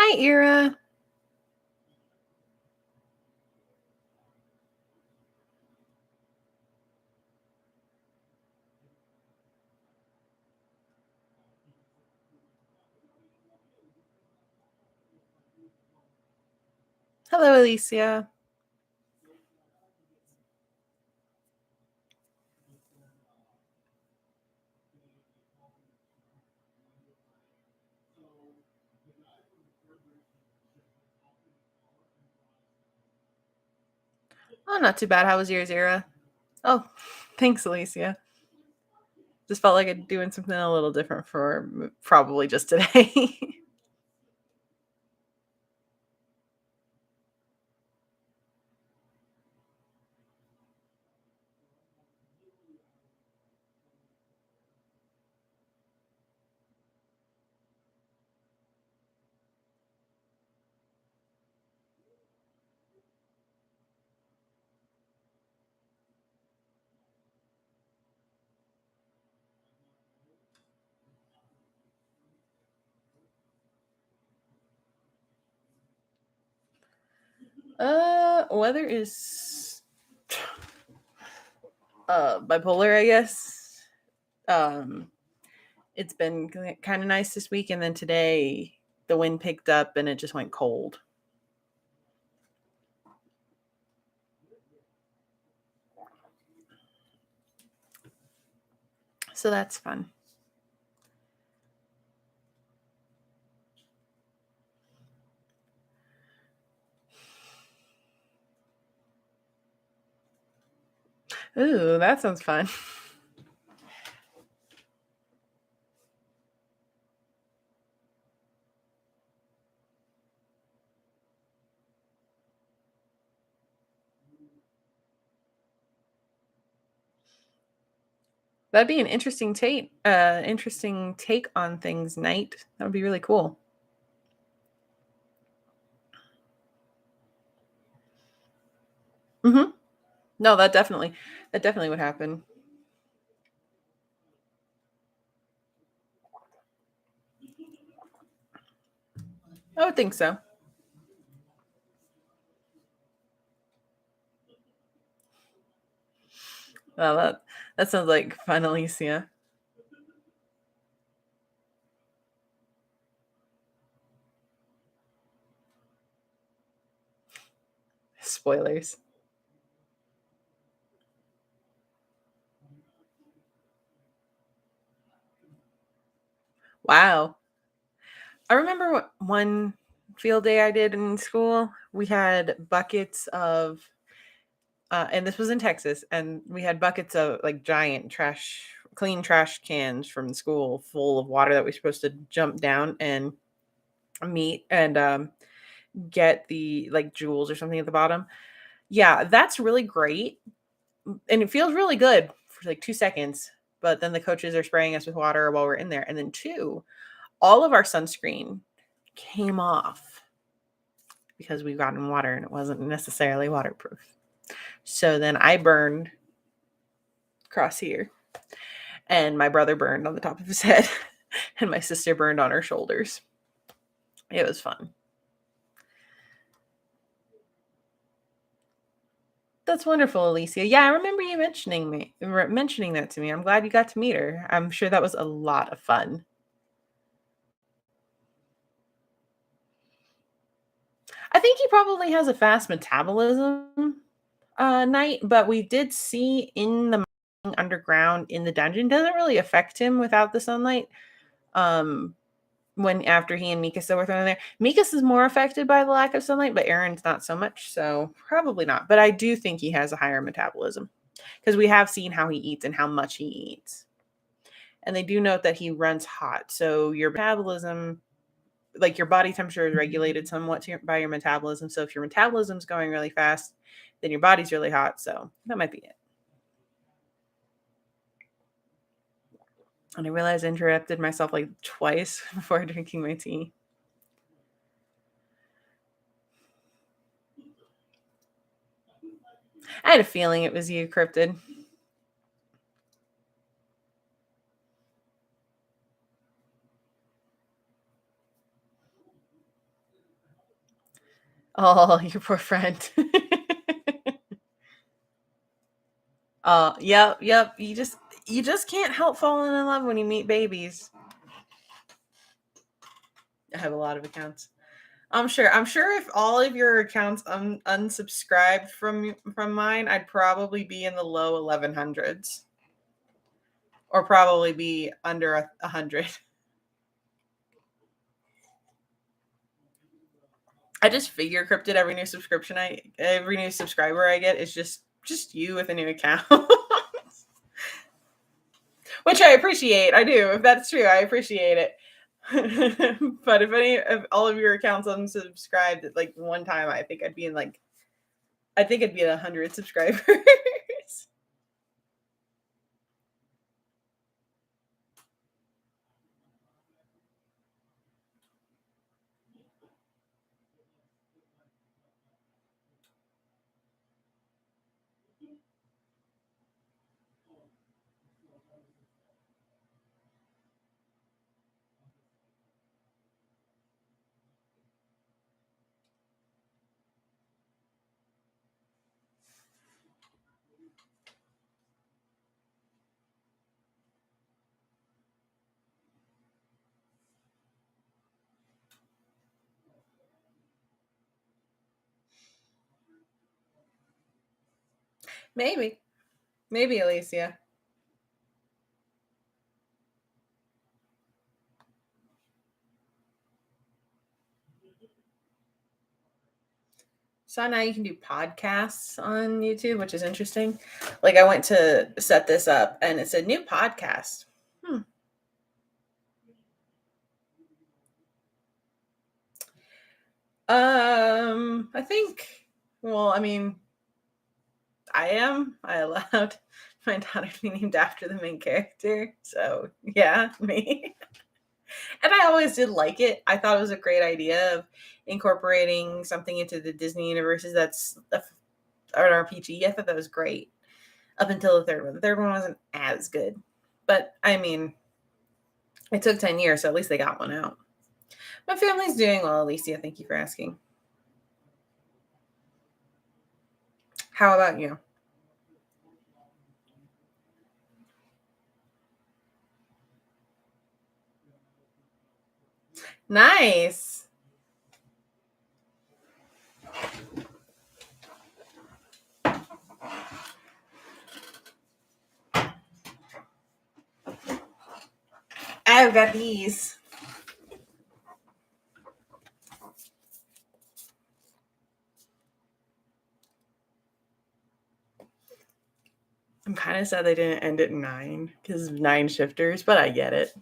Hi, Ira. Hello, Alicia. Oh, not too bad. How was yours, Ira? Oh, thanks, Alicia. Just felt like I'm doing something a little different for probably just today. Weather is bipolar, I guess. Um, it's been kind of nice this week, and then today the wind picked up and it just went cold. So that's fun. Ooh, that sounds fun. That'd be an interesting take on things, Night. That would be really cool. Mm-hmm. No, that definitely would happen. I would think so. Well, that sounds like fun, Alicia. Spoilers. Wow. I remember one field day I did in school. We had buckets of, and this was in Texas, and we had buckets of like giant clean trash cans from school full of water that we are supposed to jump down and meet and get the like jewels or something at the bottom. Yeah, that's really great. And it feels really good for like 2 seconds. But then the coaches are spraying us with water while we're in there. And then, two, all of our sunscreen came off because we got in water and it wasn't necessarily waterproof. So then I burned across here, and my brother burned on the top of his head, and my sister burned on her shoulders. It was fun. That's wonderful, Alicia. Yeah, I remember you mentioning that to me. I'm glad you got to meet her. I'm sure that was a lot of fun. I think he probably has a fast metabolism, Night, but we did see in the underground in the dungeon doesn't really affect him without the sunlight. Um, when after he and Mikasa were thrown in there, Mikasa is more affected by the lack of sunlight, but Aaron's not so much. So probably not. But I do think he has a higher metabolism because we have seen how he eats and how much he eats. And they do note that he runs hot. So your metabolism, like your body temperature is regulated somewhat by your metabolism. So if your metabolism's going really fast, then your body's really hot. So that might be it. And I realized I interrupted myself like twice before drinking my tea. I had a feeling it was you, Cryptid. Oh, your poor friend. Yep, yep. You just can't help falling in love when you meet babies. I have a lot of accounts. I'm sure if all of your accounts unsubscribed from mine, I'd probably be in the low 1100s or probably be under 100. I just figure cryptid every new subscriber I get is just you with a new account. Which I appreciate. I do. If that's true, I appreciate it. But if all of your accounts unsubscribed at like one time, I think I'd be at 100 subscribers. Maybe. Maybe, Alicia. So now you can do podcasts on YouTube, which is interesting. Like I went to set this up and it said new podcast. Hmm. I think, well, I mean, I allowed my daughter to be named after the main character. So yeah, me. And I always did like it. I thought it was a great idea of incorporating something into the Disney universes that's an RPG. I thought that was great up until the third one. The third one wasn't as good. But I mean, it took 10 years, so at least they got one out. My family's doing well, Alicia. Thank you for asking. How about you? Nice. I've got these. I'm kind of sad they didn't end at 9 because 9 shifters, but I get it.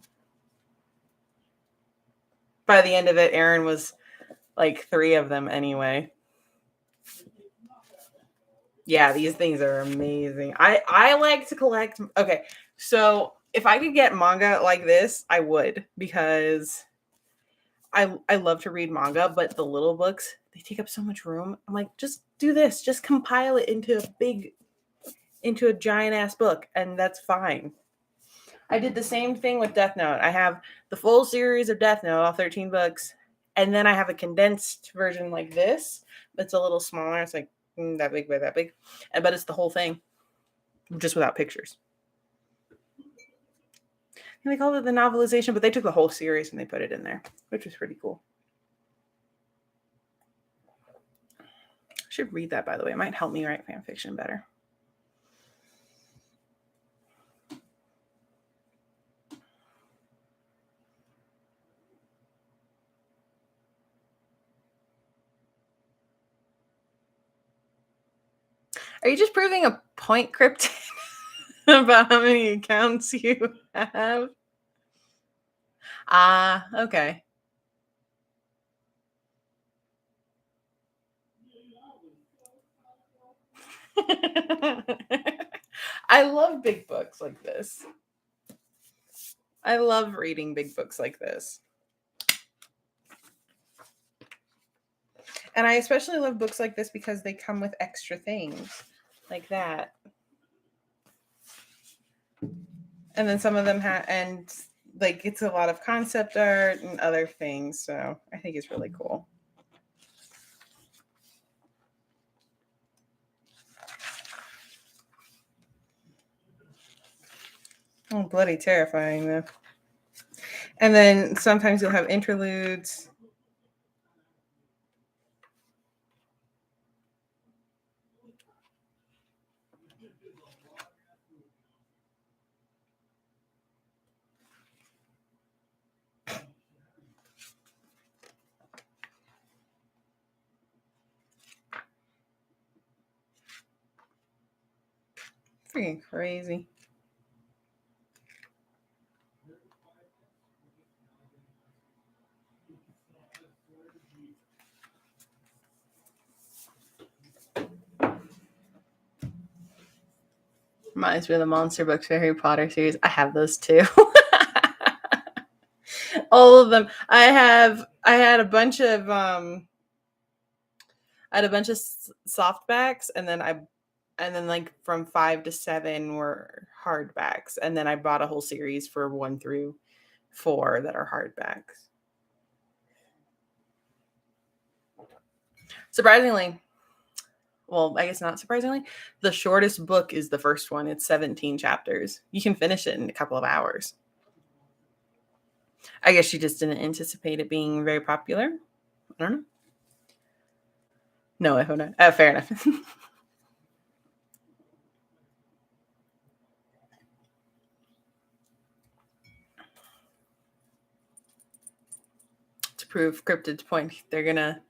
By the end of it, Aaron was like 3 of them anyway. Yeah, these things are amazing. I like to collect. Okay, so if I could get manga like this, I would because I love to read manga, but the little books they take up so much room. I'm like, just do this, just compile it into a giant ass book, and that's fine. I did the same thing with Death Note. I have the full series of Death Note, all 13 books, and then I have a condensed version like this. It's a little smaller. It's like that big by that big, but it's the whole thing, just without pictures. And they called it the novelization, but they took the whole series and they put it in there, which was pretty cool. I should read that, by the way. It might help me write fan fiction better. Are you just proving a point, Cryptid, about how many accounts you have? Ah, okay. I love big books like this. I love reading big books like this. And I especially love books like this because they come with extra things like that. And then some of them and like it's a lot of concept art and other things. So I think it's really cool. Oh, bloody terrifying though. And then sometimes you'll have interludes. Freaking crazy. Reminds me of the monster books for Harry Potter series. I have those too. All of them. I had a bunch of softbacks, and then like from 5 to 7 were hardbacks, and then I bought a whole series for 1 through 4 that are hardbacks. Surprisingly, well, I guess not surprisingly, the shortest book is the first one. It's 17 chapters. You can finish it in a couple of hours. I guess she just didn't anticipate it being very popular. I don't know. No, I hope not. Fair enough. To prove Cryptid's point, they're gonna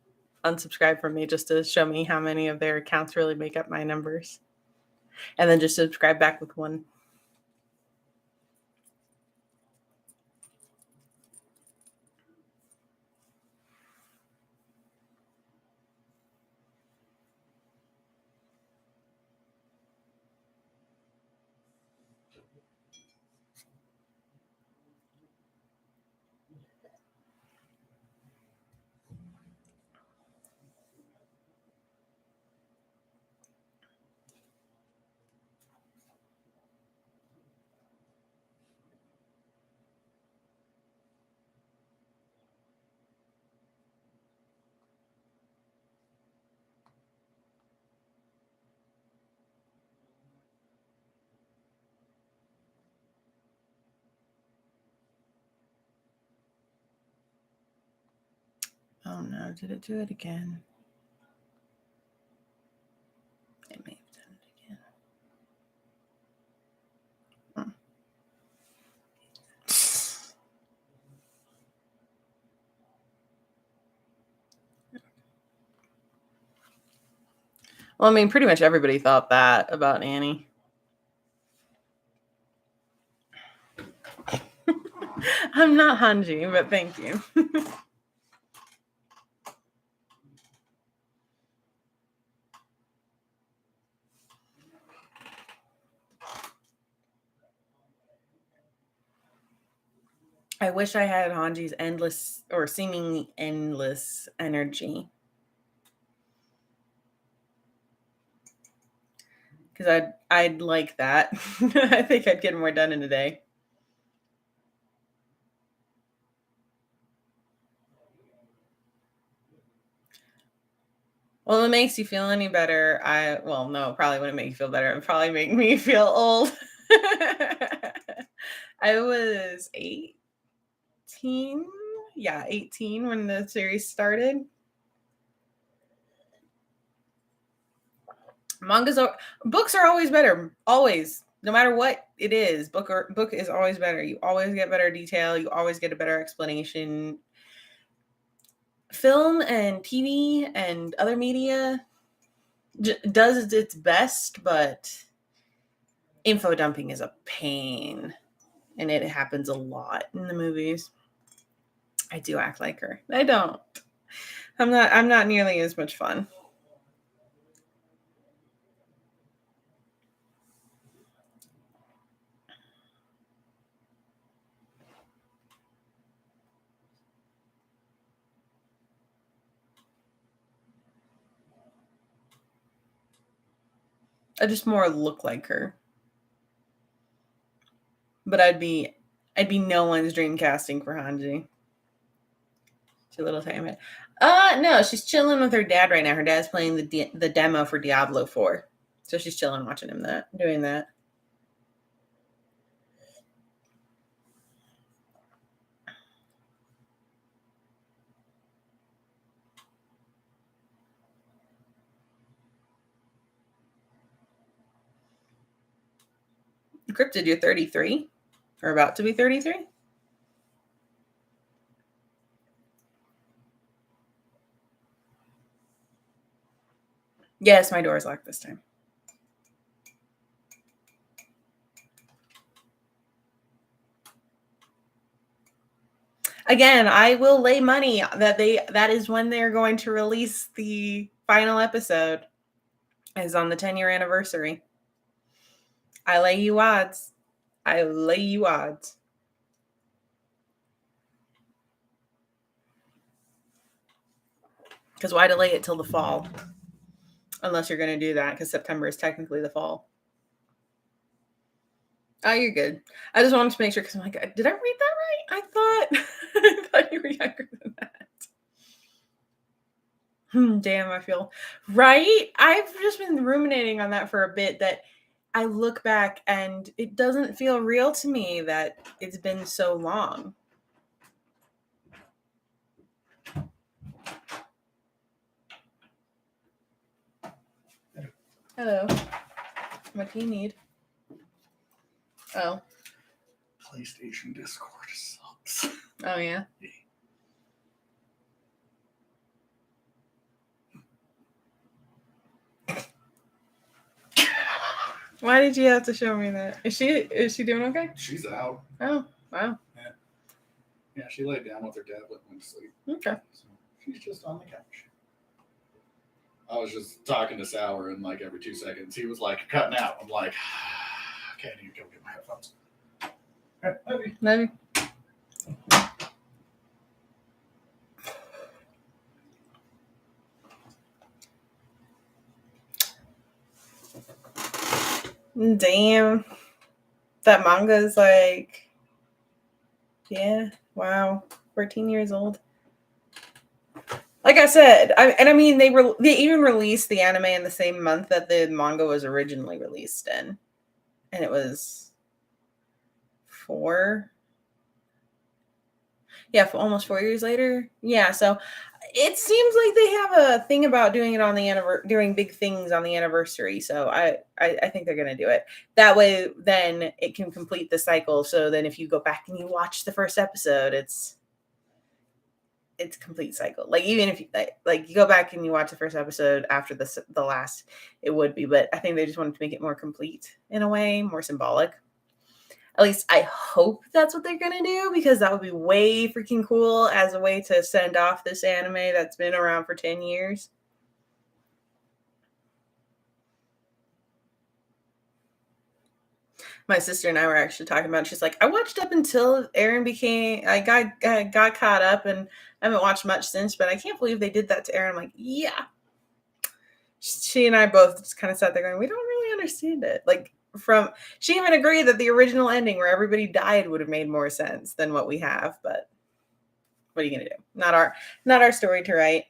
unsubscribe from me just to show me how many of their accounts really make up my numbers, and then just subscribe back with one. Oh no, did it do it again? It may have done it again. Well, I mean, pretty much everybody thought that about Annie. I'm not Hanji, but thank you. I wish I had Hanji's endless or seemingly endless energy. Because I'd like that. I think I'd get more done in a day. Well, if it makes you feel any better, no, it probably wouldn't make you feel better. It would probably make me feel old. I was 18. Yeah, 18 when the series started. Books are always better. Always. No matter what it is, book is always better. You always get better detail. You always get a better explanation. Film and TV and other media does its best, but info dumping is a pain, and it happens a lot in the movies. I do act like her. I don't. I'm not nearly as much fun. I just more look like her. But I'd be no one's dream casting for Hanji. Too little time. No, she's chilling with her dad right now. Her dad's playing the demo for Diablo 4. So she's chilling watching him doing that. Cryptid, you're 33? Or about to be 33? Yes, my door is locked this time. Again, I will lay money that is when they're going to release the final episode, is on the 10-year anniversary. I lay you odds. I lay you odds. Because why delay it till the fall? Unless you're going to do that, because September is technically the fall. Oh, you're good. I just wanted to make sure, because I'm like, did I read that right? I thought you were younger than that. Damn, I feel right. I've just been ruminating on that for a bit, that I look back and it doesn't feel real to me that it's been so long. Hello. What do you need? Oh. PlayStation Discord sucks. Oh, yeah? Why did you have to show me that? Is she doing okay? She's out. Oh, wow. Yeah, she laid down with her tablet and went to sleep. Okay. So she's just on the couch. I was just talking to Sour, and like every 2 seconds, he was like cutting out. I'm like, okay, I need to go get my headphones. All right, love you. Love you. Damn. That manga is like, yeah, wow, 14 years old. Like I said, I mean, they even released the anime in the same month that the manga was originally released in, and it was almost 4 years later. Yeah, so it seems like they have a thing about doing it on the doing big things on the anniversary. So I think they're gonna do it that way. Then it can complete the cycle. So then if you go back and you watch the first episode, it's complete cycle. Like even if you like you go back and you watch the first episode after the last, it would be. But I think they just wanted to make it more complete in a way, more symbolic. At least I hope that's what they're going to do, because that would be way freaking cool as a way to send off this anime that's been around for 10 years. My sister and I were actually talking about it. She's like, I watched up until Aaron I got caught up, and I haven't watched much since, but I can't believe they did that to Aaron. I'm like, yeah. She and I both just kind of sat there going, we don't really understand it. Like, she even agreed that the original ending where everybody died would have made more sense than what we have, but what are you gonna do? Not our story to write.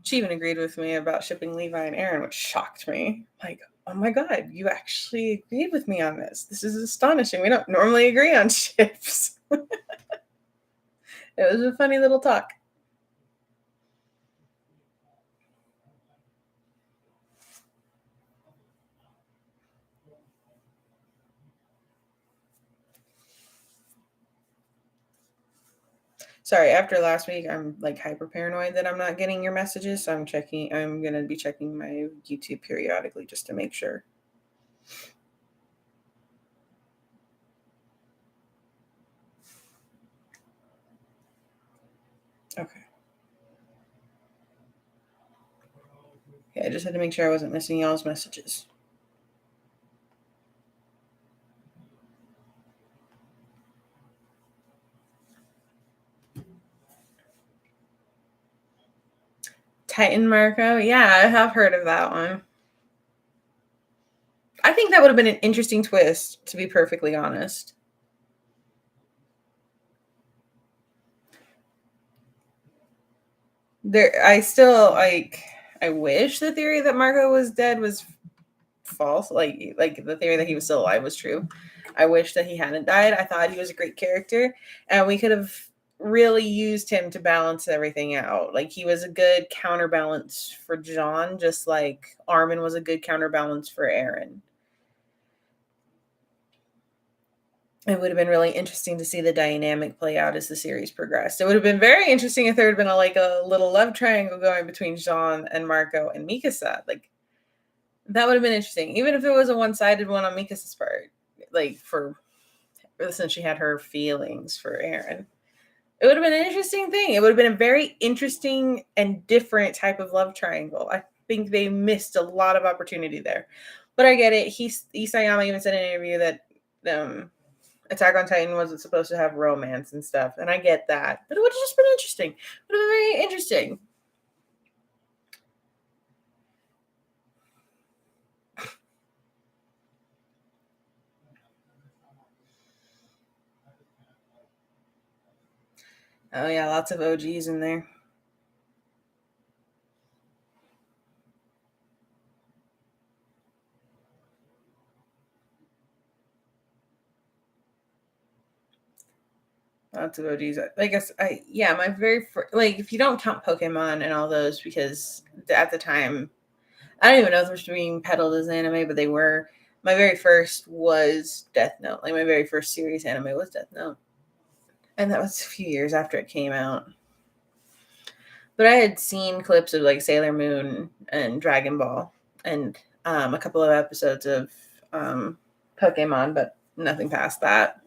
She even agreed with me about shipping Levi and Aaron, which shocked me. Like, oh my God, you actually agreed with me on this. This is astonishing. We don't normally agree on ships. It was a funny little talk. Sorry, after last week, I'm like hyper paranoid that I'm not getting your messages. So I'm going to be checking my YouTube periodically just to make sure. Okay. Okay, I just had to make sure I wasn't missing y'all's messages. Titan Marco? Yeah, I have heard of that one. I think that would have been an interesting twist, to be perfectly honest. I wish the theory that Marco was dead was false. Like the theory that he was still alive was true. I wish that he hadn't died. I thought he was a great character, and we could have really used him to balance everything out. Like he was a good counterbalance for John, just like Armin was a good counterbalance for Aaron. It would have been really interesting to see the dynamic play out as the series progressed. It would have been very interesting if there had been a little love triangle going between Jean and Marco and Mikasa. Like that would have been interesting, even if it was a one-sided one on Mikasa's part. Like since she had her feelings for Aaron, it would have been an interesting thing. It would have been a very interesting and different type of love triangle. I think they missed a lot of opportunity there, but I get it. Isayama even said in an interview that Attack on Titan wasn't supposed to have romance and stuff, and I get that, but it would have just been interesting. It would have been very interesting. Oh yeah, lots of OGs in there. Lots of OGs. I guess my very first, like if you don't count Pokemon and all those, because at the time I don't even know if they're being peddled as anime, but they were. My very first was Death Note. Like my very first series anime was Death Note, and that was a few years after it came out. But I had seen clips of like Sailor Moon and Dragon Ball, and a couple of episodes of Pokemon, but nothing past that.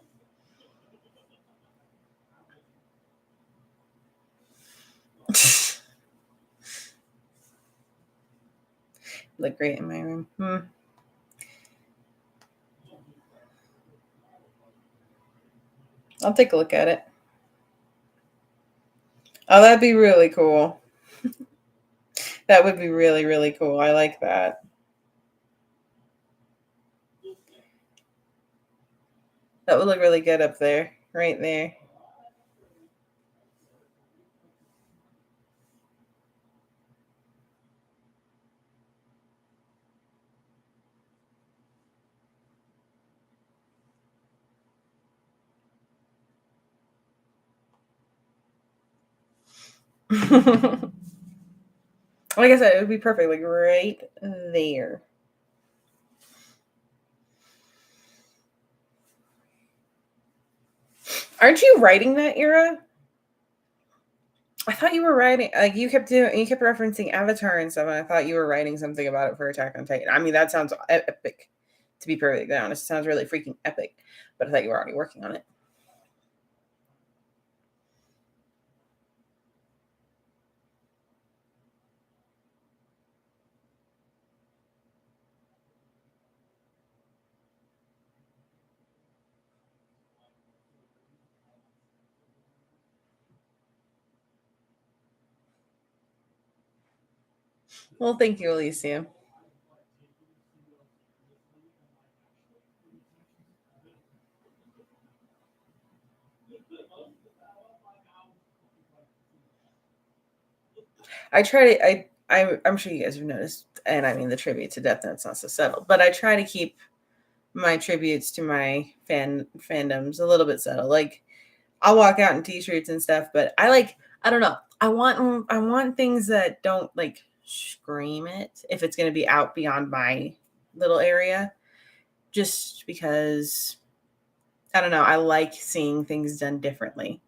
Look great in my room. I'll take a look at it. Oh, that'd be really cool. That would be really, really cool. I like that. That would look really good up there, right there. Like I said, it would be perfect, like right there. Aren't you writing that era? I thought you were writing, like you kept referencing Avatar and stuff, and I thought you were writing something about it for Attack on Titan. I mean, that sounds epic. To be perfectly honest, it sounds really freaking epic. But I thought you were already working on it. Well, thank you, Alicia. I try to. I'm sure you guys have noticed, and I mean the tribute to Death Note's not so subtle, but I try to keep my tributes to my fandoms a little bit subtle. Like I'll walk out in t-shirts and stuff, but I don't know. I want things that don't like scream it if it's going to be out beyond my little area, just because I don't know. I like seeing things done differently.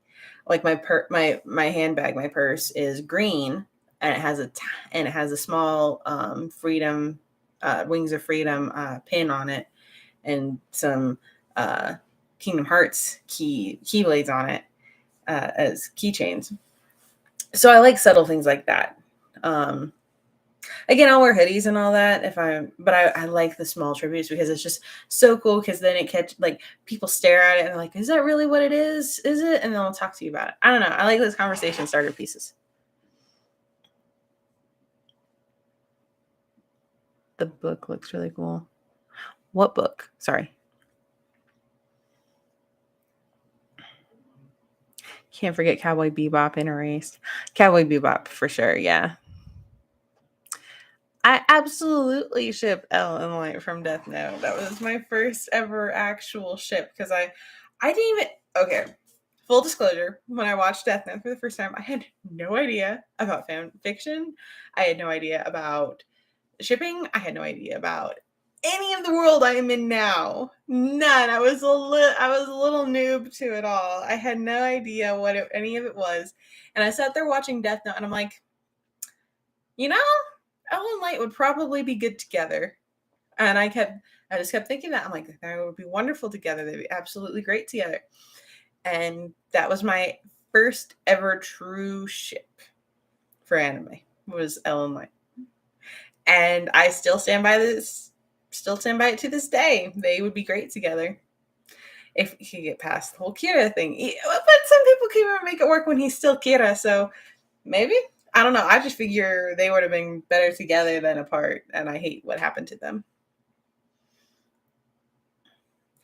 Like my handbag, my purse is green and it has a small freedom wings of freedom pin on it and some uh, Kingdom Hearts keyblades on it as keychains. So I like subtle things like that. Um, Again, I'll wear hoodies and all that but I like the small tributes because it's just so cool. Because then like people stare at it and they're like, "Is that really what it is? Is it?" And then they'll talk to you about it. I don't know. I like those conversation starter pieces. The book looks really cool. What book? Sorry. Can't forget Cowboy Bebop and Erased. Cowboy Bebop for sure. Yeah. I absolutely ship Elle and Light from Death Note. That was my first ever actual ship because I didn't even okay. full disclosure, when I watched Death Note for the first time, I had no idea about fan fiction. I had no idea about shipping. I had no idea about any of the world I am in now. None. I was a little noob to it all. I had no idea what any of it was. And I sat there watching Death Note and I'm like, you know, Ellen Light would probably be good together. And I just kept thinking that. I'm like, they would be wonderful together. They'd be absolutely great together. And that was my first ever true ship for anime, was Ellen Light. And I still stand by it to this day. They would be great together if he could get past the whole Kira thing. But some people can even make it work when he's still Kira, so maybe. I don't know. I just figure they would have been better together than apart, and I hate what happened to them.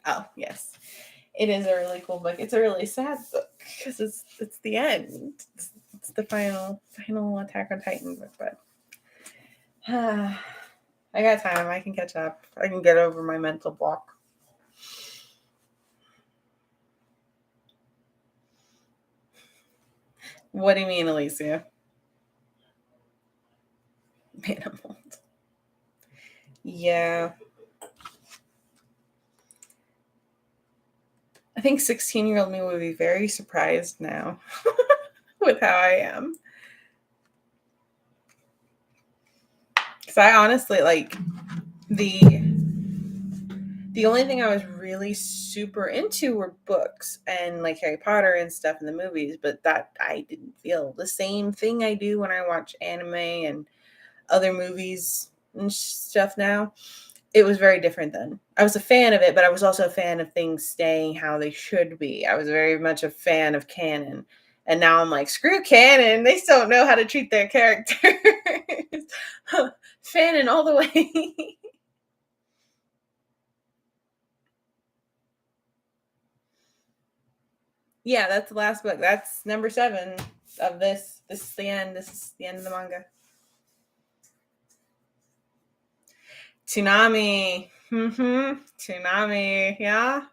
Oh, yes. It is a really cool book. It's a really sad book because it's the end. It's the final Attack on Titan book, but I got time. I can catch up. I can get over my mental block. What do you mean, Alicia? Animals. Yeah. I think 16-year-old me would be very surprised now with how I am. Because I honestly, like, the only thing I was really super into were books and like Harry Potter and stuff in the movies, but that I didn't feel the same thing I do when I watch anime and other movies and stuff now. It was very different then. I was a fan of it, but I was also a fan of things staying how they should be. I was very much a fan of canon. And now I'm like, screw canon. They still don't know how to treat their characters. Fanon all the way. Yeah, that's the last book. That's number 7 of this. This is the end. This is the end of the manga. Toonami. Toonami. Yeah.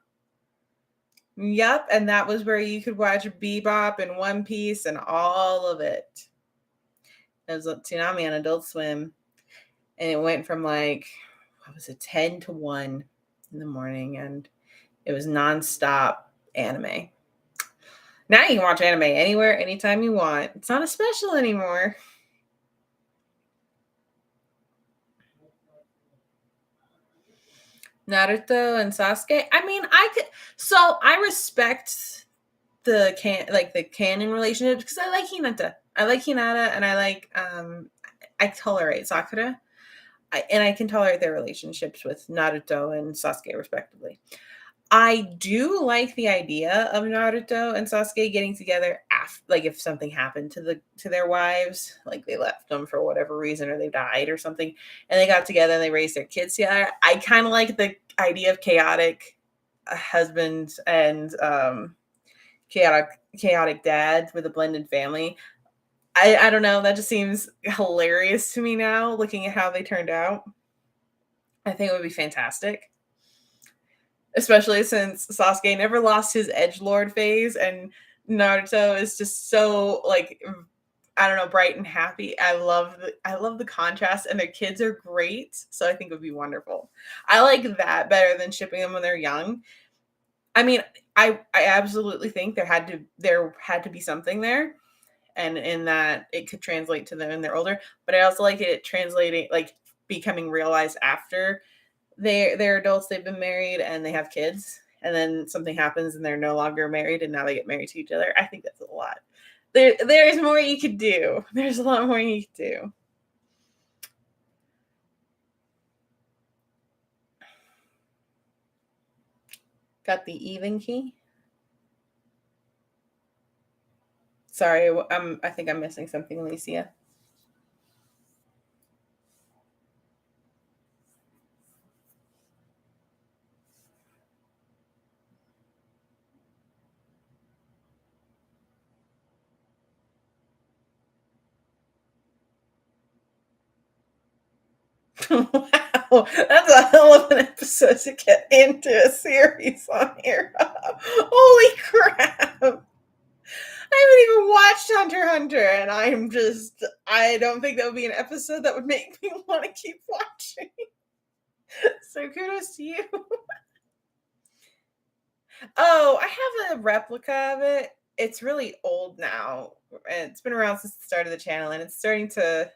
Yep. And that was where you could watch Bebop and One Piece and all of it. It was a Toonami on Adult Swim. And it went from like, what was it, 10 to 1 in the morning. And it was nonstop anime. Now you can watch anime anywhere, anytime you want. It's not a special anymore. Naruto and Sasuke. I mean, I respect the canon relationships because I like Hinata. And I tolerate Sakura. And I can tolerate their relationships with Naruto and Sasuke respectively. I do like the idea of Naruto and Sasuke getting together after, like, if something happened to their wives, like they left them for whatever reason or they died or something, and they got together and they raised their kids together. I kind of like the idea of chaotic husbands and chaotic dads with a blended family. I don't know. That just seems hilarious to me now, looking at how they turned out. I think it would be fantastic. Especially since Sasuke never lost his edgelord phase and Naruto is just so, like, I don't know, bright and happy. I love the contrast and their kids are great, so I think it would be wonderful. I like that better than shipping them when they're young. I mean, I absolutely think there had to be something there, and in that it could translate to them when they're older, but I also like it translating, like, becoming realized after they're adults, they've been married and they have kids, and then something happens and they're no longer married and now they get married to each other. I think that's a lot. There's more you could do. There's a lot more you could do. Got the even key. Sorry, I think I'm missing something, Alicia. Wow, that's a hell of an episode to get into a series on here. Holy crap. I haven't even watched Hunter x Hunter, and I don't think that would be an episode that would make me want to keep watching. So kudos to you. Oh, I have a replica of it. It's really old now. And it's been around since the start of the channel, and it's starting to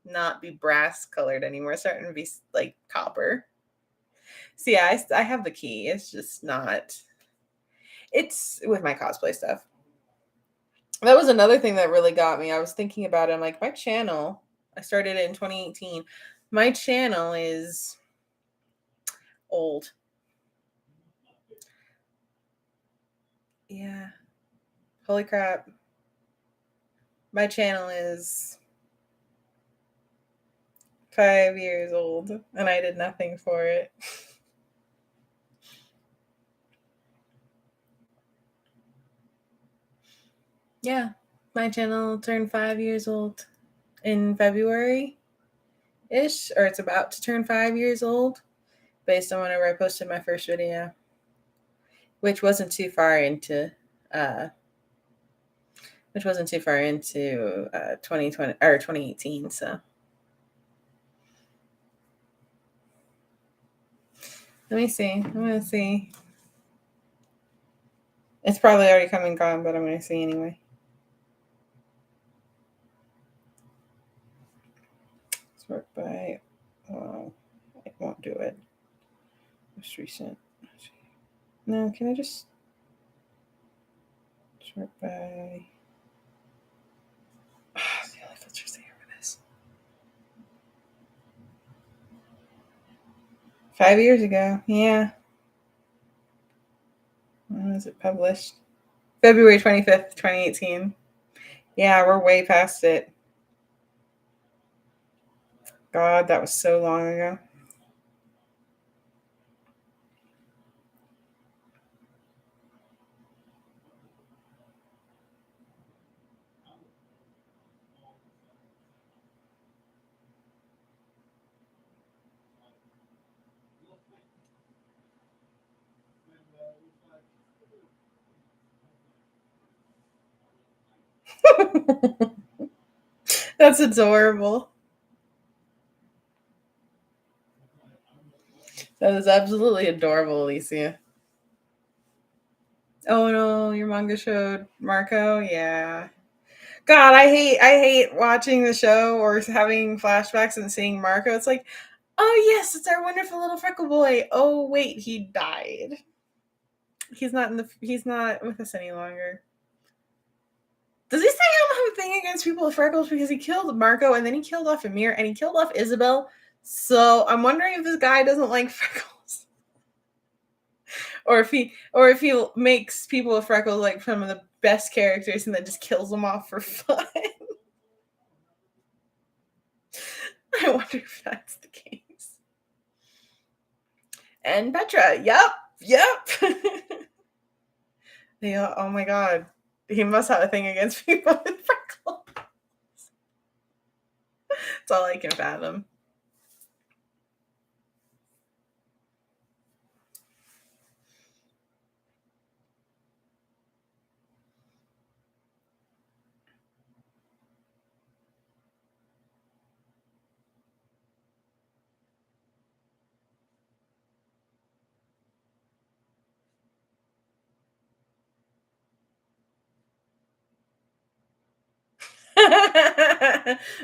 not be brass colored anymore. It's starting to be like copper. So yeah, I have the key. It's just not. It's with my cosplay stuff. That was another thing that really got me. I was thinking about it. I'm like, my channel, I started it in 2018. My channel is old. Yeah. Holy crap. My channel is 5 years old, and I did nothing for it. Yeah. My channel turned 5 years old in February ish, or it's about to turn 5 years old based on whenever I posted my first video, which wasn't too far into 2020 or 2018. So let me see. I'm gonna see. It's probably already come and gone, but I'm gonna see anyway. Sort by. Oh, it won't do it. Most recent. No, can I just sort by? Oh, the only filters there for this. 5 years ago, yeah. When was it published? February 25th, 2018. Yeah, we're way past it. God, that was so long ago. That's adorable. That is absolutely adorable, Alicia. Oh no, your manga showed Marco. Yeah. God, I hate watching the show or having flashbacks and seeing Marco. It's like, oh yes, it's our wonderful little freckle boy. Oh wait, he died. He's not with us any longer. Does he say I don't have a thing against people with freckles because he killed Marco and then he killed off Amir and he killed off Isabel? So I'm wondering if this guy doesn't like freckles. Or if he makes people with freckles like some of the best characters and then just kills them off for fun. I wonder if that's the case. And Petra, yep. Yeah, oh my god. He must have a thing against people with freckles. That's all I can fathom.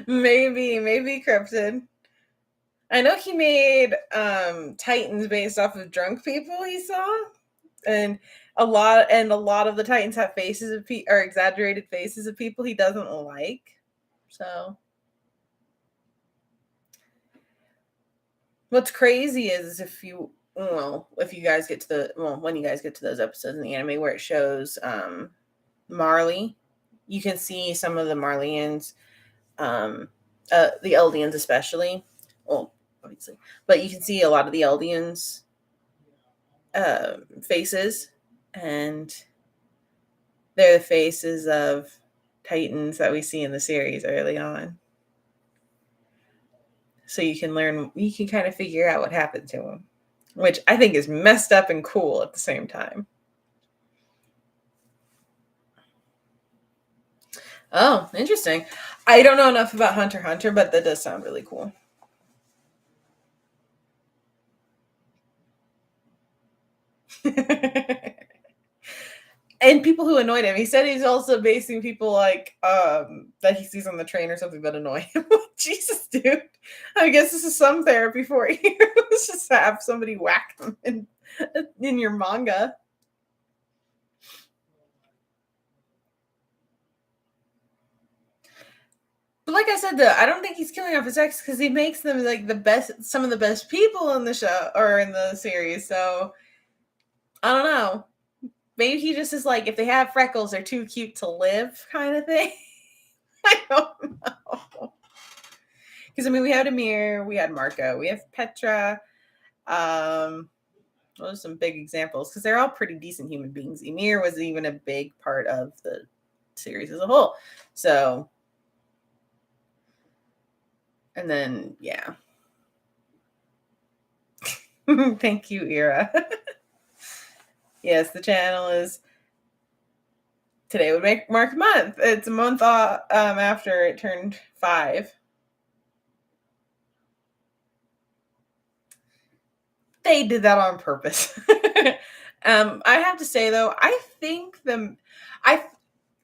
maybe Cryptid. I know he made Titans based off of drunk people he saw, and a lot of the Titans have faces of or exaggerated faces of people he doesn't like. So what's crazy is if you guys get to when you guys get to those episodes in the anime where it shows Marley, you can see some of the Marleyans, the Eldians especially. Well, obviously, but you can see a lot of the Eldians faces, and they're the faces of Titans that we see in the series early on. So you can kind of figure out what happened to them, which I think is messed up and cool at the same time. Oh, interesting. I don't know enough about Hunter x Hunter, but that does sound really cool. And people who annoyed him. He said he's also basing people like that he sees on the train or something that annoy him. Jesus, dude. I guess this is some therapy for you. Let's just have somebody whack them in your manga. But like I said, though, I don't think he's killing off his ex because he makes them like the best, some of the best people in the show or in the series. So I don't know. Maybe he just is like, if they have freckles, they're too cute to live, kind of thing. I don't know. Because I mean, we had Amir, we had Marco, we have Petra. Those are some big examples because they're all pretty decent human beings. Amir was even a big part of the series as a whole. So, and then yeah. Thank you, Ira. Yes, the channel is today would mark a month. It's a month after it turned 5. They did that on purpose. I have to say though, I think this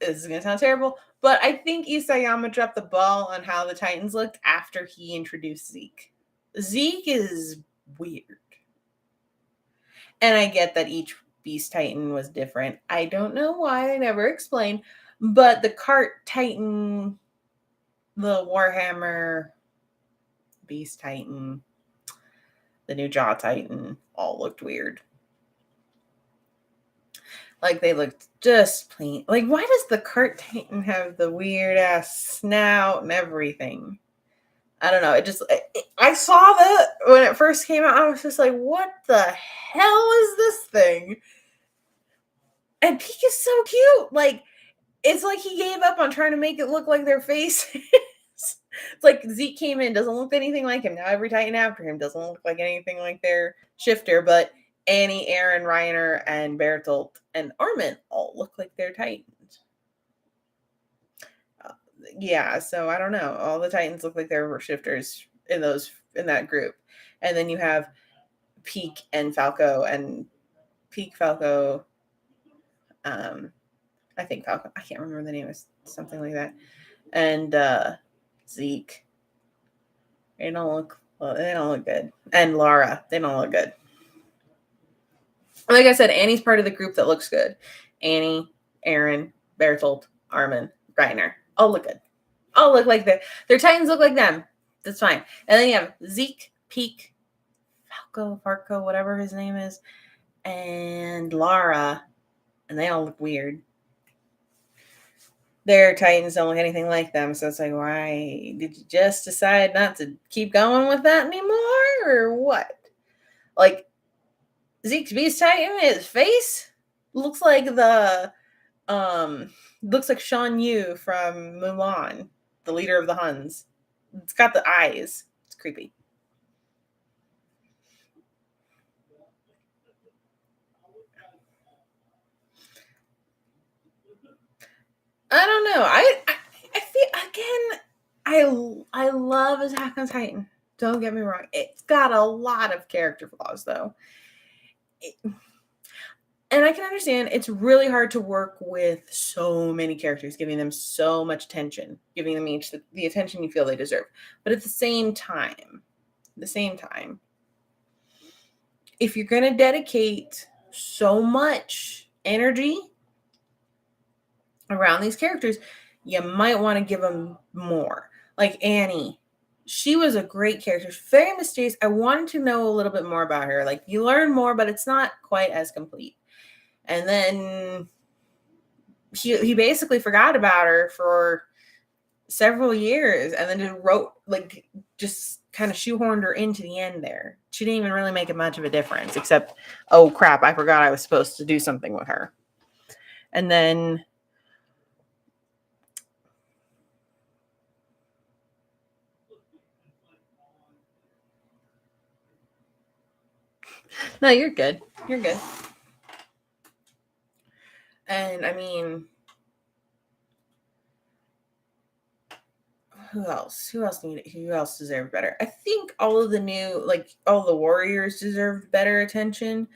is gonna sound terrible, but I think Isayama dropped the ball on how the Titans looked after he introduced Zeke. Zeke is weird. And I get that each Beast Titan was different. I don't know why they never explained, but the Cart Titan, the Warhammer Beast Titan, the new Jaw Titan all looked weird. Like they looked just plain. Like, why does the Cart Titan have the weird ass snout and everything? I don't know. I saw that when it first came out. I was just like, what the hell is this thing? And Peak is so cute. Like, it's like he gave up on trying to make it look like their faces. It's like Zeke came in, doesn't look anything like him. Now every Titan after him doesn't look like anything like their shifter, but Annie, Aaron, Reiner, and Bertolt and Armin all look like their Titans. Yeah, so I don't know. All the Titans look like they're shifters in that group. And then you have Peak and Falco and Peak Falco. I think Falco. I can't remember the name. It's something like that. And Zeke. They don't look good. And Lara. They don't look good. Like I said, Annie's part of the group that looks good. Annie, Aaron, Bertolt, Armin, Reiner. All look good. All look like their Titans look like them. That's fine. And then you have Zeke, Peak, Farco, whatever his name is, and Lara, and they all look weird. Their Titans don't look anything like them, so it's like, why did you just decide not to keep going with that anymore, or what? Like, Zeke's Beast Titan, his face looks like looks like Shan Yu from Mulan, the leader of the Huns. It's got the eyes. It's creepy. I don't know. I feel again. I love Attack on Titan. Don't get me wrong. It's got a lot of character flaws though. And I can understand it's really hard to work with so many characters, giving them so much attention, giving them each the attention you feel they deserve. But at the same time, if you're going to dedicate so much energy around these characters, you might want to give them more. Like Annie, she was a great character, very mysterious. I wanted to know a little bit more about her. Like you learn more, but it's not quite as complete. And then he basically forgot about her for several years, and then just kind of shoehorned her into the end there. She didn't even really make much of a difference, except, oh crap, I forgot I was supposed to do something with her. And then no, you're good. You're good. And I mean, who else? Who else deserved better? I think all of the new, like all the warriors deserved better attention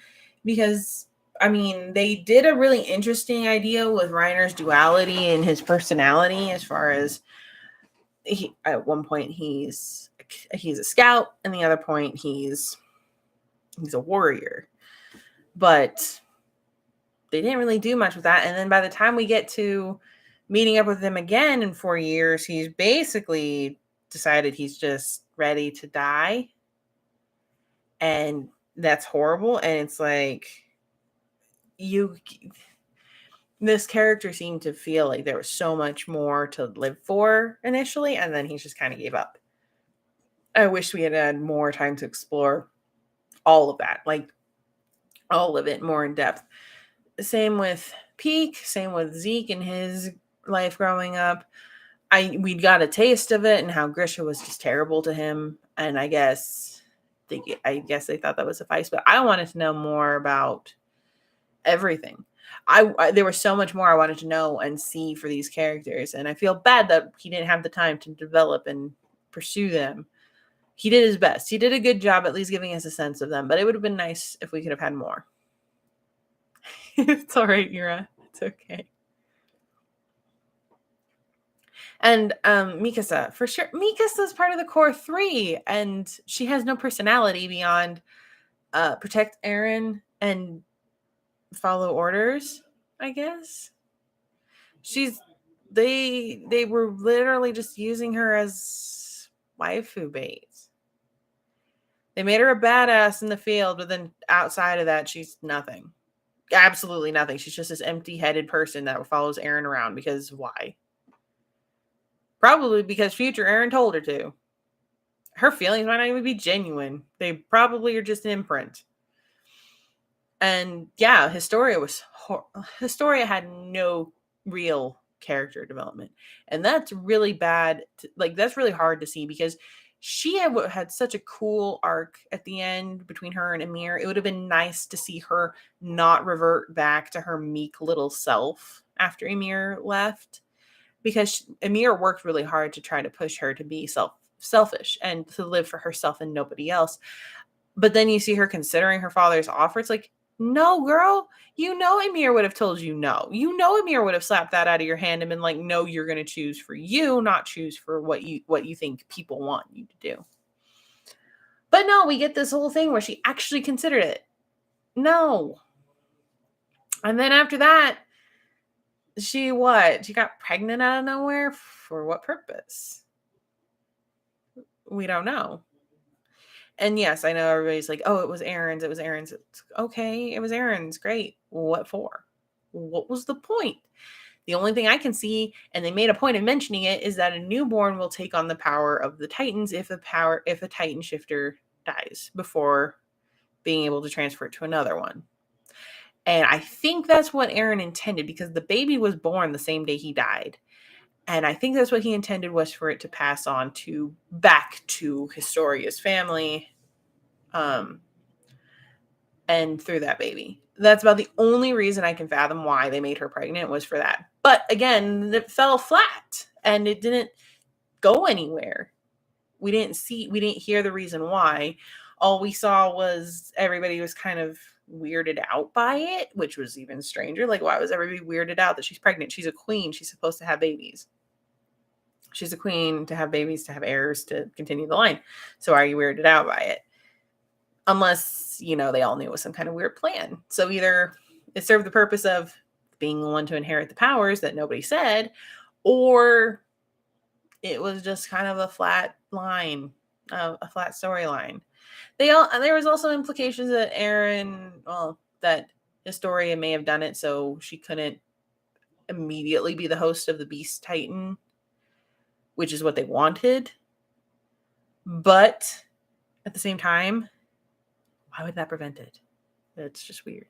because I mean, they did a really interesting idea with Reiner's duality and his personality as far as at one point he's a scout and the other point he's a warrior. But they didn't really do much with that. And then by the time we get to meeting up with him again in 4 years, he's basically decided he's just ready to die. And that's horrible. And it's like, this character seemed to feel like there was so much more to live for initially. And then he just kind of gave up. I wish we had more time to explore all of that, like all of it more in depth. Same with Peak, same with Zeke and his life growing up. We got a taste of it and how Grisha was just terrible to him, and I guess they thought that would suffice. But I wanted to know more about everything. There was so much more I wanted to know and see for these characters, and I feel bad that he didn't have the time to develop and pursue them. He did his best. He did a good job at least giving us a sense of them, but it would have been nice if we could have had more. It's all right, Yura. It's okay. And Mikasa, for sure. Mikasa's part of the core 3, and she has no personality beyond protect Eren and follow orders, I guess. They were literally just using her as waifu bait. They made her a badass in the field, but then outside of that, she's nothing. Absolutely nothing. She's just this empty-headed person that follows Eren around because why? Probably because future Eren told her to. Her feelings might not even be genuine. They probably are just an imprint. And yeah, Historia had no real character development. And that's really bad. That's really hard to see because she had such a cool arc at the end between her and Ymir. It would have been nice to see her not revert back to her meek little self after Ymir left, because Ymir worked really hard to try to push her to be selfish and to live for herself and nobody else. But then you see her considering her father's offer. It's like, no, girl, Ymir would have told you no. Ymir would have slapped that out of your hand and been like, no, you're going to choose for you, not choose for what you think people want you to do. But no, we get this whole thing where she actually considered it. No. And then after that, she got pregnant out of nowhere? For what purpose? We don't know. And yes, I know everybody's like, oh, it was Aaron's. It's okay, it was Aaron's. Great. What for? What was the point? The only thing I can see, and they made a point of mentioning it, is that a newborn will take on the power of the Titans if a Titan shifter dies before being able to transfer it to another one. And I think that's what Eren intended, because the baby was born the same day he died. And I think that's what he intended, was for it to pass on back to Historia's family, and through that baby. That's about the only reason I can fathom why they made her pregnant, was for that. But again, it fell flat and it didn't go anywhere. We didn't hear the reason why. All we saw was everybody was kind of weirded out by it, which was even stranger. Like, why was everybody weirded out that she's pregnant? She's a queen. She's supposed to have babies. She's a queen to have babies, to have heirs, to continue the line. So are you weirded out by it? Unless, they all knew it was some kind of weird plan. So either it served the purpose of being the one to inherit the powers that nobody said, or it was just kind of a flat line, a flat storyline. There was also implications that that Historia may have done it so she couldn't immediately be the host of the Beast Titan, which is what they wanted. But at the same time, why would that prevent it? It's just weird.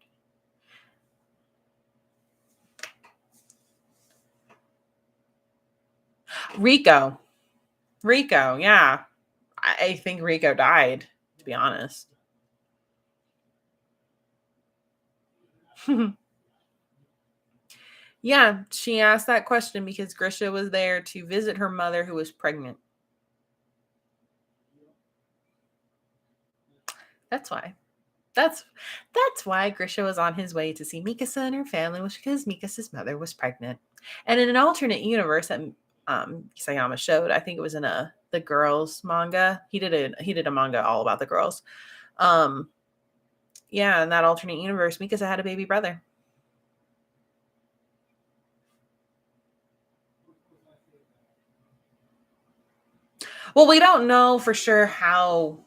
Rico, yeah. I think Rico died, to be honest. Yeah, she asked that question because Grisha was there to visit her mother who was pregnant. That's why. That's why Grisha was on his way to see Mikasa and her family, was because Mikasa's mother was pregnant. And in an alternate universe that Isayama showed, I think it was in the girls manga. He did a manga all about the girls. Um, yeah, in that alternate universe, Mikasa had a baby brother. Well, we don't know for sure how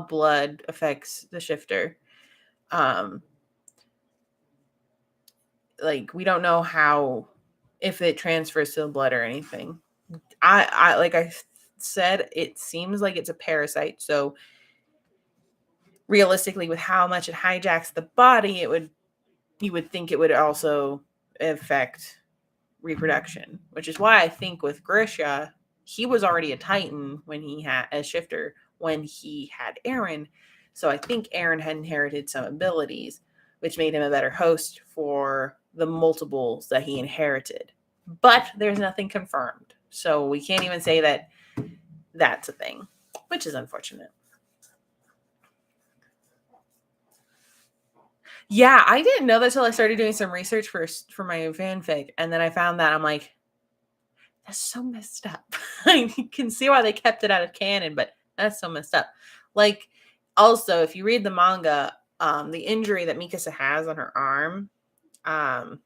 blood affects the shifter. Um, like we don't know how, if it transfers to the blood or anything. I like I said, it seems like it's a parasite. So realistically, with how much it hijacks the body, you would think it would also affect reproduction, which is why I think with Grisha, he was already a Titan when he had a shifter when he had Eren. So I think Eren had inherited some abilities, which made him a better host for the multiples that he inherited. But there's nothing confirmed. So we can't even say that that's a thing, which is unfortunate. Yeah, I didn't know that till I started doing some research for my fanfic, and then I found that I'm like, that's so messed up. I can see why they kept it out of canon, but that's so messed up. Like, also, if you read the manga, the injury that Mikasa has on her arm, um,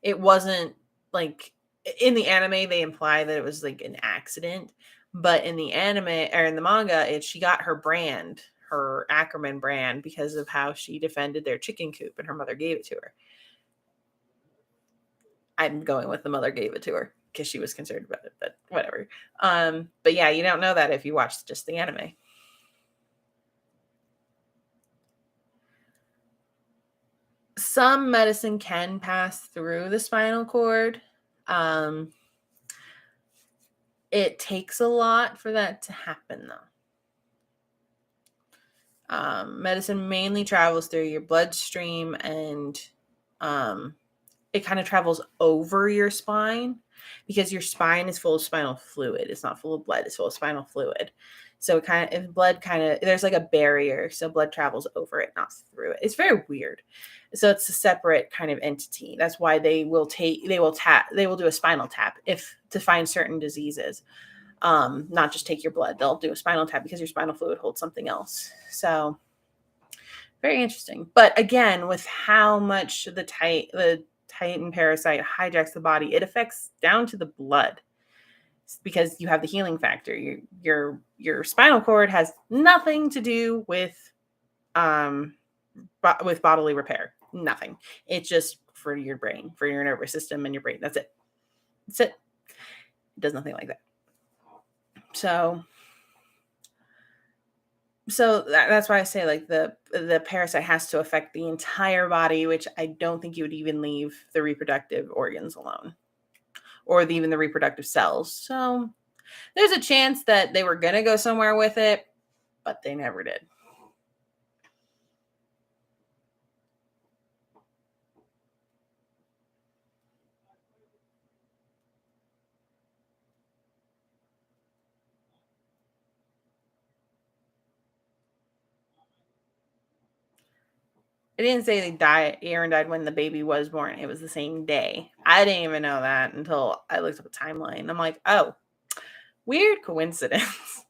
it wasn't like in the anime they imply that it was like an accident, but in the anime or in the manga, she got her brand, her Ackerman brand, because of how she defended their chicken coop, and her mother gave it to her. I'm going with the mother gave it to her because she was concerned about it, but whatever. But yeah, you don't know that if you watch just the anime. Some medicine can pass through the spinal cord. Um, it takes a lot for that to happen, though. Medicine mainly travels through your bloodstream, and it kind of travels over your spine because your spine is full of spinal fluid. It's not full of blood, it's full of spinal fluid. So it kind of, if blood kind of, there's like a barrier. So blood travels over it, not through it. It's very weird. So it's a separate kind of entity. That's why they will do a spinal tap if to find certain diseases. Not just take your blood. They'll do a spinal tap because your spinal fluid holds something else. So very interesting. But again, with how much the Titan parasite hijacks the body, it affects down to the blood because you have the healing factor. Your spinal cord has nothing to do with bodily repair. Nothing. It's just for your brain, for your nervous system and your brain. That's it. That's it. It does nothing like that. So that's why I say like the parasite has to affect the entire body, which I don't think you would even leave the reproductive organs alone, or even the reproductive cells. So there's a chance that they were gonna go somewhere with it, but they never did. It didn't say they died. Aaron died when the baby was born. It was the same day. I didn't even know that until I looked up a timeline. I'm like, oh, weird coincidence.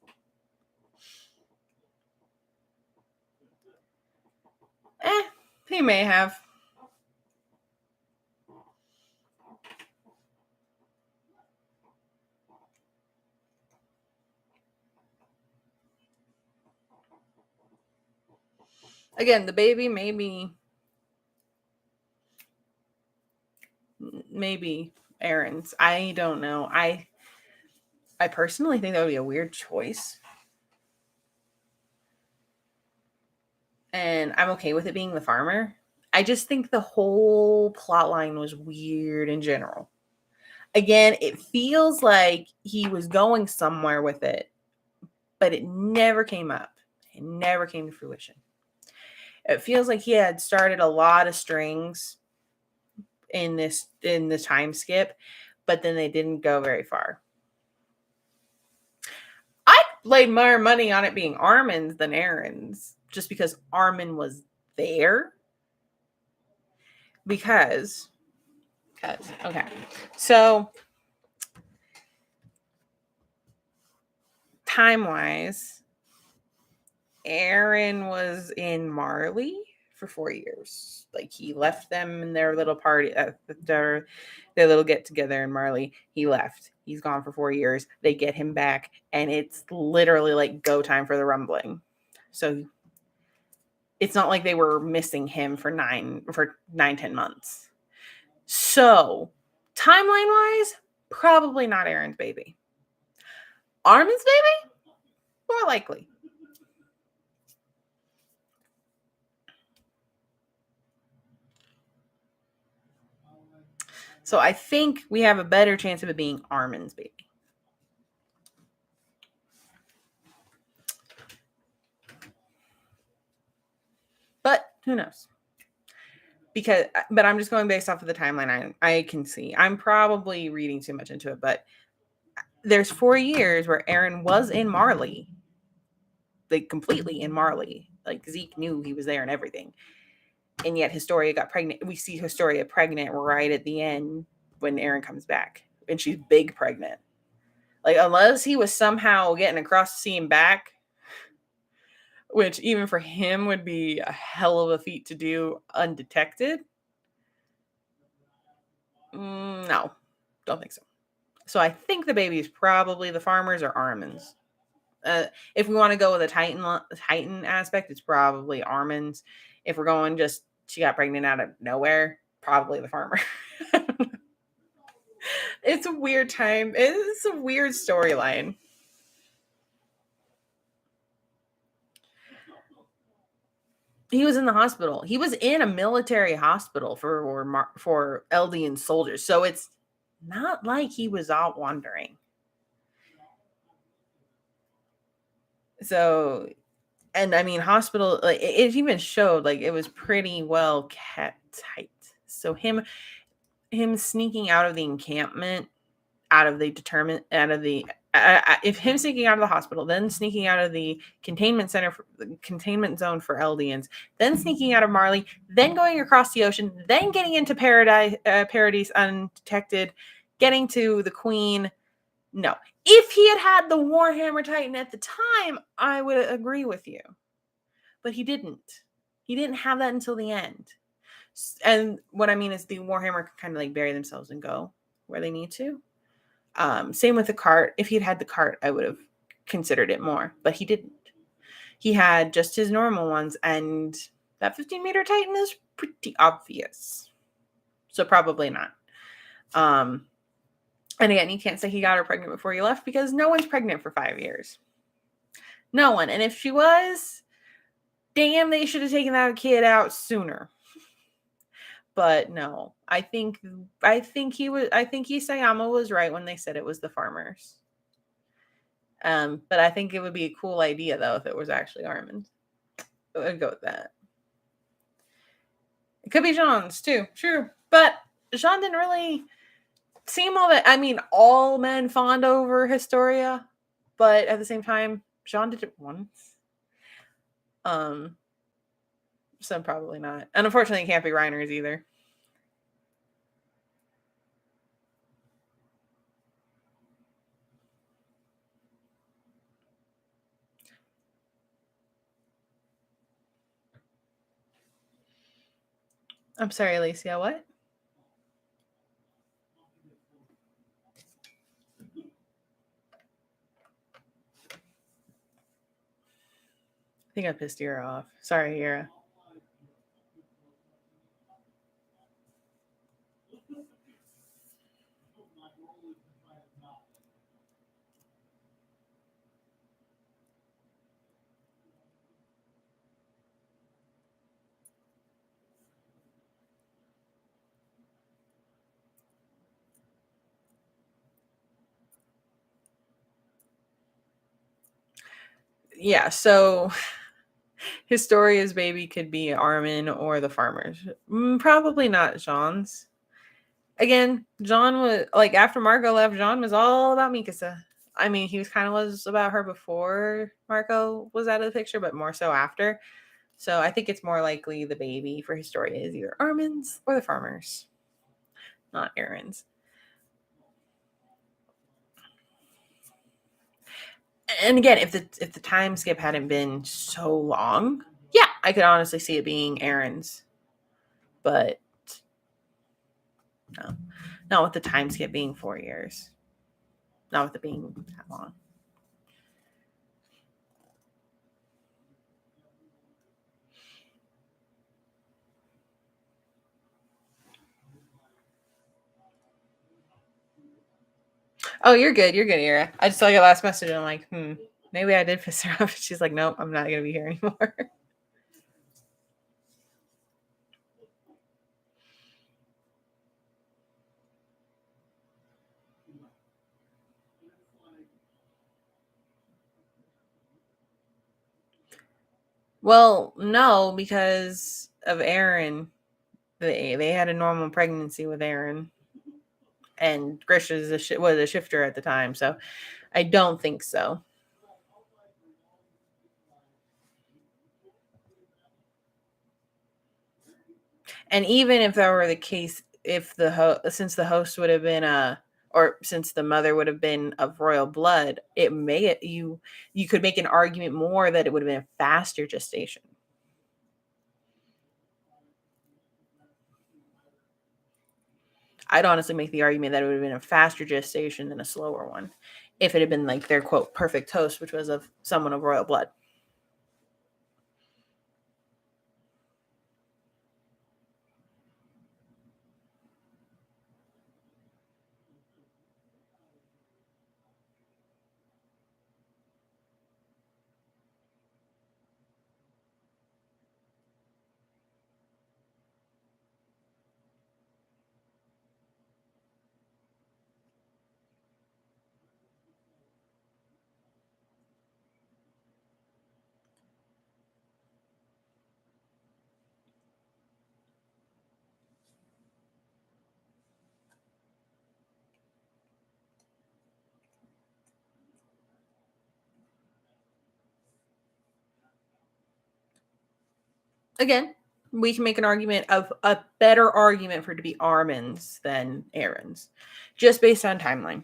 He may have. Again, the baby maybe Aaron's. I don't know. I personally think that would be a weird choice. And I'm okay with it being the farmer. I just think the whole plot line was weird in general. Again, it feels like he was going somewhere with it, but it never came up. It never came to fruition. It feels like he had started a lot of strings in the time skip, but then they didn't go very far. I laid more money on it being Armin's than Aaron's, just because Armin was there. Because okay, so time wise, Aaron was in Marley for 4 years. Like he left them in their little party, their little get together in Marley. He left. He's gone for 4 years. They get him back, and it's literally like go time for the rumbling. So it's not like they were missing him for 10 months. So timeline wise, probably not Aaron's baby. Armin's baby, more likely. So I think we have a better chance of it being Armin's baby. But who knows? But I'm just going based off of the timeline I can see. I'm probably reading too much into it, but there's 4 years where Aaron was in Marley, like completely in Marley. Like Zeke knew he was there and everything. And yet Historia got pregnant. We see Historia pregnant right at the end when Aaron comes back, and she's big pregnant. Like unless he was somehow getting across the sea and back, which even for him would be a hell of a feat to do undetected. No, don't think so. So I think the baby is probably the farmers or Armin's. If we want to go with a Titan aspect, it's probably Armin's. If we're going just she got pregnant out of nowhere, probably the farmer. It's a weird time. It's a weird storyline. He was in the hospital. He was in a military hospital for Eldian soldiers. So it's not like he was out wandering. So, and I mean, hospital, like it even showed like it was pretty well kept tight. So him sneaking out of the encampment, out of the if him sneaking out of the hospital, then sneaking out of the containment zone for Eldians, then sneaking out of Marley, then going across the ocean, then getting into Paradise undetected, getting to the Queen. No, if he had the Warhammer Titan at the time, I would agree with you, but he didn't. He didn't have that until the end. And what I mean is the Warhammer can kind of like bury themselves and go where they need to. Same with the cart. If he'd had the cart, I would have considered it more, but he didn't. He had just his normal ones, and that 15-meter Titan is pretty obvious. So probably not. And again, you can't say he got her pregnant before he left because no one's pregnant for 5 years. No one. And if she was, damn, they should have taken that kid out sooner. But no, I think Isayama was right when they said it was the farmers. But I think it would be a cool idea though if it was actually Armin. I'd go with that. It could be Jean's too, true. But Jean didn't really seem all that. I mean, all men fawned over Historia, but at the same time, Jean did it once. So probably not. And unfortunately, it can't be Reiner's either. I'm sorry, Alicia, what? I think I pissed Yura off. Sorry, Yura. Yeah, so Historia's baby could be Armin or the farmers. Probably not Jean's. again, John was like, after Marco left, John was all about Mikasa. I mean, he was kind of was about her before Marco was out of the picture, but more so after. So I think it's more likely the baby for his story is either Armin's or the farmers, not Aaron's. And again, if the time skip hadn't been so long, yeah, I could honestly see it being Aaron's. But no, not with the time skip being 4 years. Not with it being that long. Oh, you're good. You're good, Ira. I just saw your last message and I'm like, maybe I did piss her off. She's like, nope, I'm not going to be here anymore. Well, no, because of Aaron. They had a normal pregnancy with Aaron. And Grish was a shifter at the time. So I don't think so. And even if that were the case, if since the host would have been or since the mother would have been of royal blood, it may you could make an argument more that it would have been a faster gestation. I'd honestly make the argument that it would have been a faster gestation than a slower one, if it had been like their quote perfect host, which was of someone of royal blood. Again, we can make an argument of a better argument for it to be Armin's than Aaron's, just based on timeline.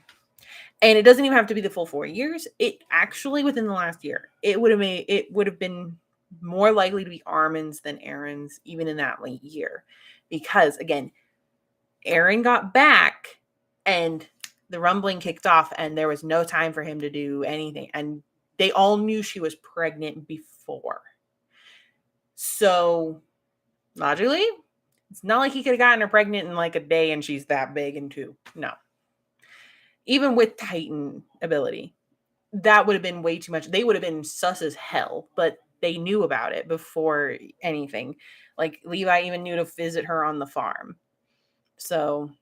And it doesn't even have to be the full 4 years. It actually within the last year, it would have been more likely to be Armin's than Aaron's, even in that late year, because again, Aaron got back and the rumbling kicked off, and there was no time for him to do anything, and they all knew she was pregnant before. So logically, it's not like he could have gotten her pregnant in like a day and she's that big and 2. No. Even with Titan ability, that would have been way too much. They would have been sus as hell, but they knew about it before anything. Like Levi even knew to visit her on the farm. So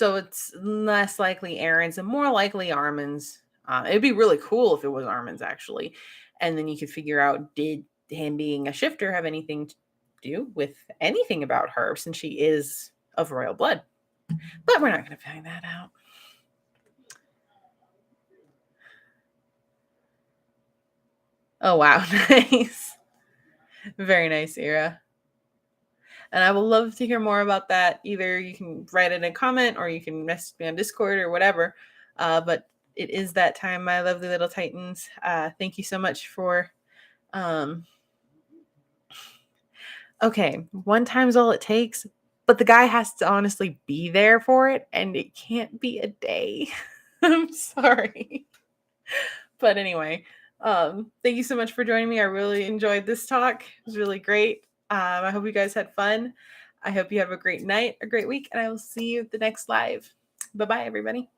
it's less likely Aaron's and more likely Armin's. It'd be really cool if it was Armin's actually. And then you could figure out, did him being a shifter have anything to do with anything about her, since she is of royal blood? But we're not going to find that out. Oh, wow. Nice. Very nice, Ira. And I will love to hear more about that. Either you can write in a comment or you can message me on Discord or whatever. But it is that time, my lovely little Titans. Thank you so much for... Okay, one time's all it takes, but the guy has to honestly be there for it, and it can't be a day. I'm sorry. But anyway, thank you so much for joining me. I really enjoyed this talk. It was really great. I hope you guys had fun. I hope you have a great night, a great week, and I will see you at the next live. Bye-bye, everybody.